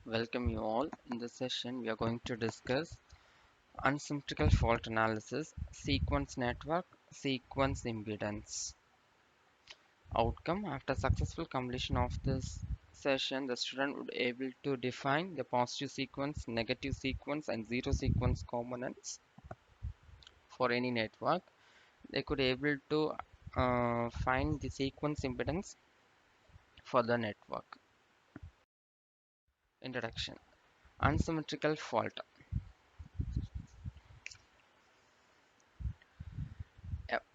Welcome you all. In this session, we are going to discuss unsymmetrical fault analysis, sequence network, sequence impedance. Outcome: after successful completion of this session, the student would be able to define the positive sequence, negative sequence, and zero sequence components for any network. They could able to find the sequence impedance for the network. Introduction: unsymmetrical fault.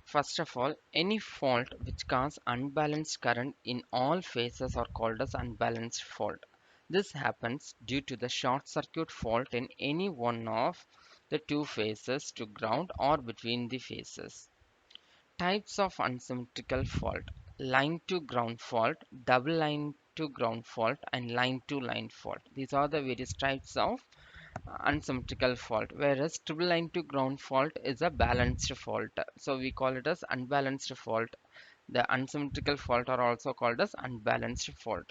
First of all, any fault which causes unbalanced current in all phases are called as unbalanced fault. This happens due to the short circuit fault in any one of the two phases to ground or between the phases. Types of unsymmetrical fault: line to ground fault, double line to ground fault, and line to line fault. These are the various types of unsymmetrical fault, whereas triple line to ground fault is a balanced fault, so we call it as unbalanced fault. The unsymmetrical fault are also called as unbalanced fault.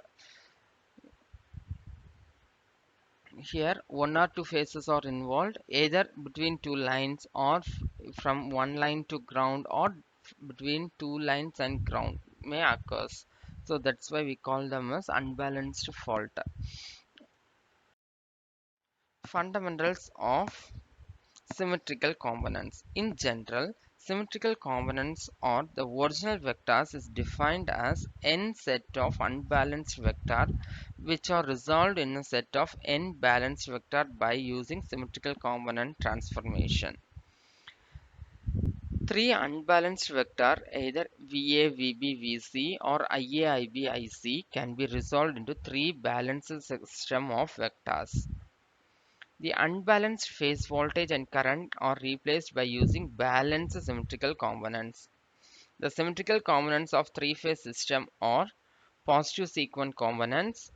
Here one or two phases are involved, either between two lines or from one line to ground, or between two lines and ground may occurs, so that's why we call them as unbalanced fault. Fundamentals of symmetrical components. In general, symmetrical components or the original vectors is defined as n set of unbalanced vector which are resolved in a set of n balanced vector by using symmetrical component transformation. Three unbalanced vector, either VA, VB, VC or IA, IB, IC, can be resolved into three balanced system of vectors. The unbalanced phase voltage and current are replaced by using balanced symmetrical components. The symmetrical components of three-phase system are positive sequence components,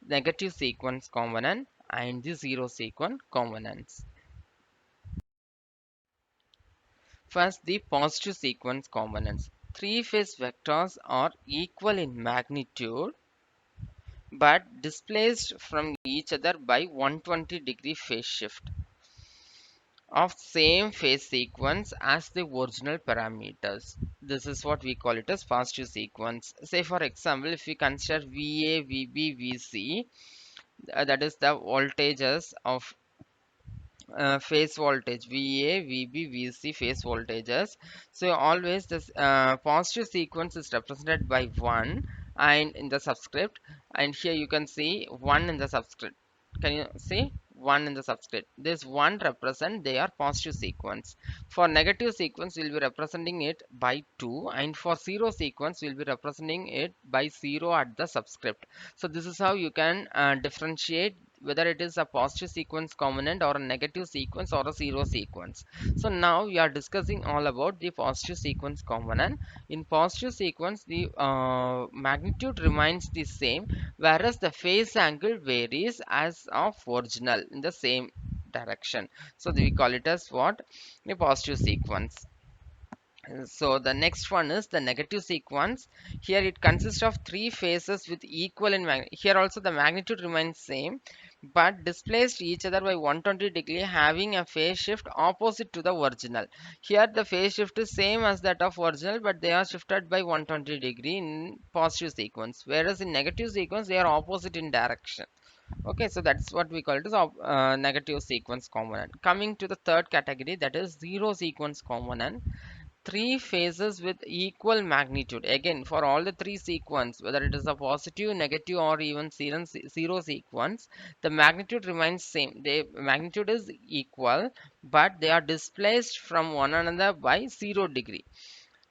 negative sequence component, and the zero sequence components. First, the positive sequence components. Three-phase vectors are equal in magnitude but displaced from each other by 120-degree phase shift of same phase sequence as the original parameters. This is what we call it as positive sequence. Say for example, if we consider VA, VB, VC, that is the voltages of phase voltage VA, VB, VC phase voltages. So always this positive sequence is represented by 1 and in the subscript, and here you can see 1 in the subscript. Can you see 1 in the subscript? This 1 represent they are positive sequence. For negative sequence we'll be representing it by 2, and for zero sequence we'll be representing it by 0 at the subscript. So this is how you can differentiate whether it is a positive sequence component or a negative sequence or a zero sequence. So now we are discussing all about the positive sequence component. In positive sequence, the magnitude remains the same, whereas the phase angle varies as of original in the same direction. So we call it as what? A positive sequence. So the next one is the negative sequence. Here it consists of three phases with equal in magnitude. Here also the magnitude remains same, but displaced each other by 120 degree, having a phase shift opposite to the original. Here the phase shift is same as that of original, but they are shifted by 120 degree in positive sequence, whereas in negative sequence they are opposite in direction. Okay, so that's what we call it as negative sequence component. Coming to the third category, that is zero sequence component. Three phases with equal magnitude. Again, for all the three sequence, whether it is a positive, negative, or even zero sequence, the magnitude remains same. The magnitude is equal, but they are displaced from one another by 0 degree.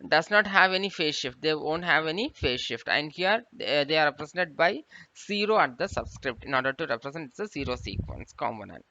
Does not have any phase shift. They won't have any phase shift, and here they are represented by 0 at the subscript in order to represent it's a zero sequence component.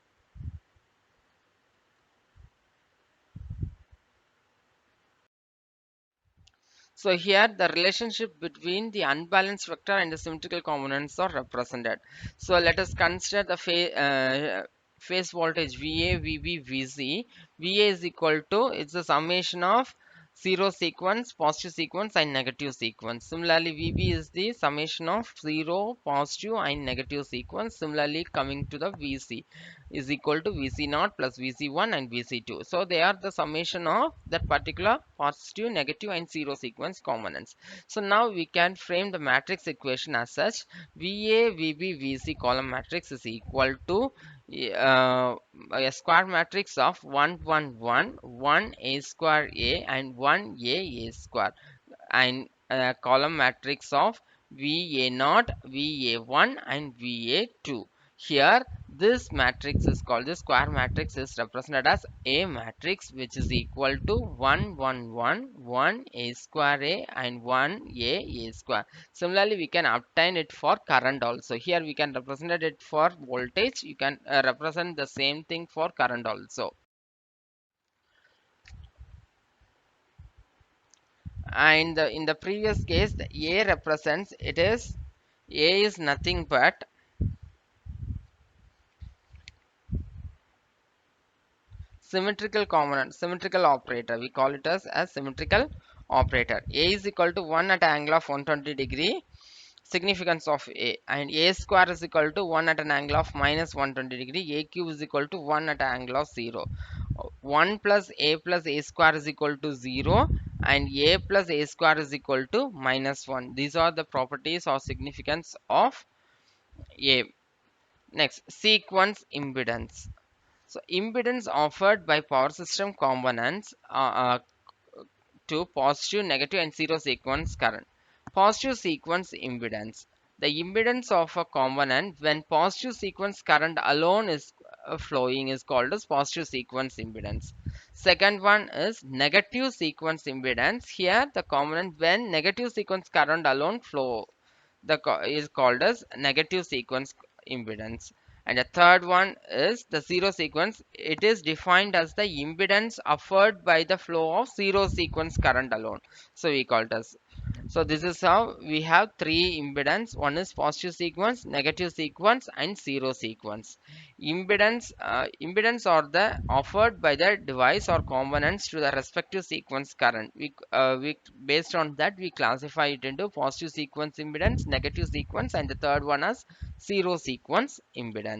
So here the relationship between the unbalanced vector and the symmetrical components are represented. So let us consider the phase voltage VA, VB, VC. VA is equal to, it's the summation of zero sequence, positive sequence, and negative sequence. Similarly, VB is the summation of zero, positive, and negative sequence. Similarly, coming to the VC is equal to VC naught plus VC1 and VC2. So they are the summation of that particular positive, negative, and zero sequence components. So now we can frame the matrix equation as such: VA, VB, VC column matrix is equal to a square matrix of 1 1 1 1 a square a and 1 a square, and a column matrix of va naught, va1 and va2. Here this matrix is called, the square matrix is represented as a matrix, which is equal to 1 1 1 1 a square a and 1 a square. Similarly, we can obtain it for current also. Here we can represent it for voltage. You can represent the same thing for current also. And in the previous case, the a represents, it is, a is nothing but symmetrical component, symmetrical operator. We call it as a symmetrical operator. A is equal to 1 at angle of 120 degree, significance of a, and a square is equal to 1 at an angle of minus 120 degree, a cube is equal to 1 at an angle of 0. 1 plus a square is equal to 0, and a plus a square is equal to minus 1. These are the properties or significance of a. Next, sequence impedance. So impedance offered by power system components to positive, negative, and zero sequence current. Positive sequence impedance. The impedance of a component when positive sequence current alone is flowing is called as positive sequence impedance. Second one is negative sequence impedance. Here the component when negative sequence current alone flow is called as negative sequence impedance. And the third one is the zero sequence. It is defined as the impedance offered by the flow of zero sequence current alone. So we call it as, so this is how we have three impedance. One is positive sequence, negative sequence, and zero sequence. Impedance are the offered by the device or components to the respective sequence current. We based on that we classify it into positive sequence impedance, negative sequence, and the third one as zero sequence impedance.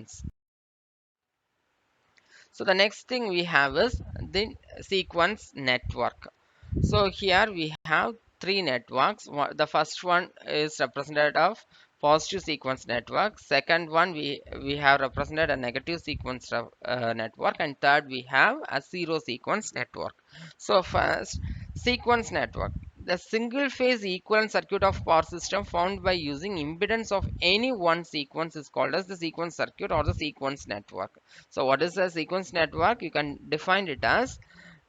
So the next thing we have is the sequence network. So here we have three networks. The first one is represented of positive sequence network. Second one we have represented a negative sequence network, and third we have a zero sequence network. So first, sequence network. The single phase equivalent circuit of power system found by using impedance of any one sequence is called as the sequence circuit or the sequence network. So what is a sequence network? You can define it as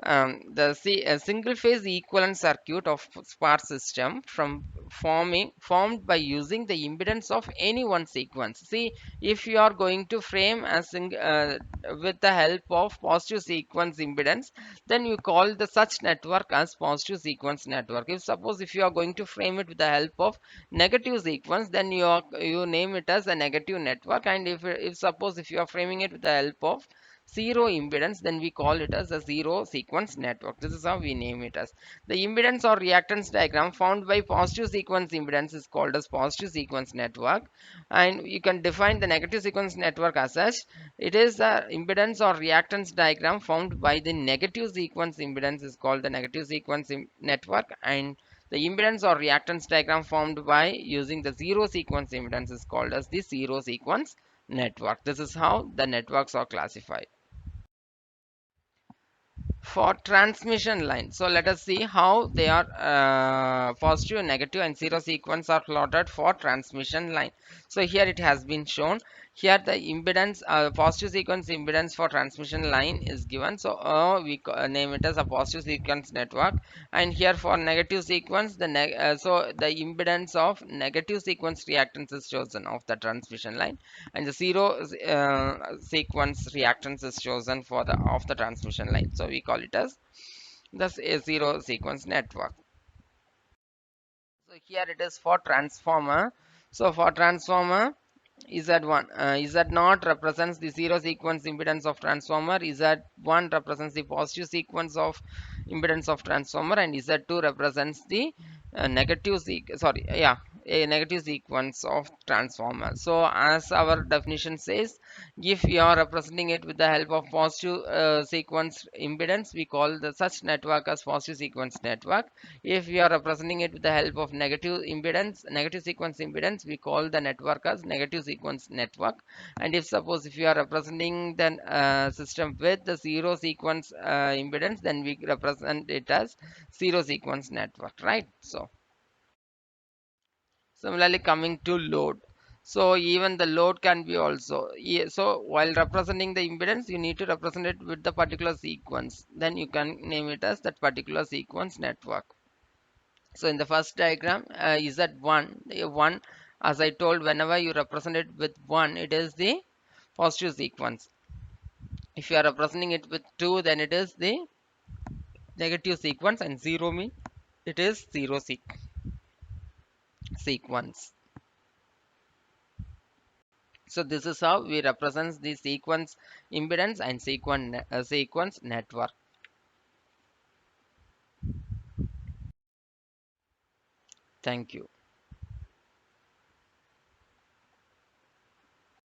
a single phase equivalent circuit of sparse system formed by using the impedance of any one sequence. See, if you are going to frame with the help of positive sequence impedance, then you call the such network as positive sequence network. If suppose if you are going to frame it with the help of negative sequence, then you name it as a negative network. And if suppose if you are framing it with the help of zero impedance, then we call it as a zero sequence network. This is how we name it as. The impedance or reactance diagram found by positive sequence impedance is called as positive sequence network, and you can define the negative sequence network as such. It is the impedance or reactance diagram found by the negative sequence impedance is called the negative sequence network, and the impedance or reactance diagram formed by using the zero sequence impedance is called as the zero sequence network. This is how the networks are classified. For transmission line, so let us see how they are positive, negative, and zero sequence are plotted for transmission line. So here it has been shown. Here the impedance, positive sequence impedance for transmission line is given. So we name it as a positive sequence network. And here for negative sequence, so the impedance of negative sequence reactance is chosen of the transmission line, and the zero sequence reactance is chosen for the of the transmission line. So we call it as thus a zero sequence network. So here it is for transformer. So for transformer, Z1, Z0 represents the zero sequence impedance of transformer, Z1 represents the positive sequence of impedance of transformer, and Z2 represents the a negative sequence of transformer. So as our definition says, if you are representing it with the help of positive sequence impedance, we call the such network as positive sequence network. If we are representing it with the help of negative sequence impedance, we call the network as negative sequence network. And if suppose if you are representing the system with the zero sequence impedance, then we represent it as zero sequence network, right? So similarly, coming to load. So even the load can be also, so while representing the impedance, you need to represent it with the particular sequence. Then you can name it as that particular sequence network. So in the first diagram, Z1, 1, as I told, whenever you represent it with 1, it is the positive sequence. If you are representing it with 2, then it is the negative sequence, and 0 means it is zero sequence. So this is how we represent the sequence impedance and sequence network. Thank you.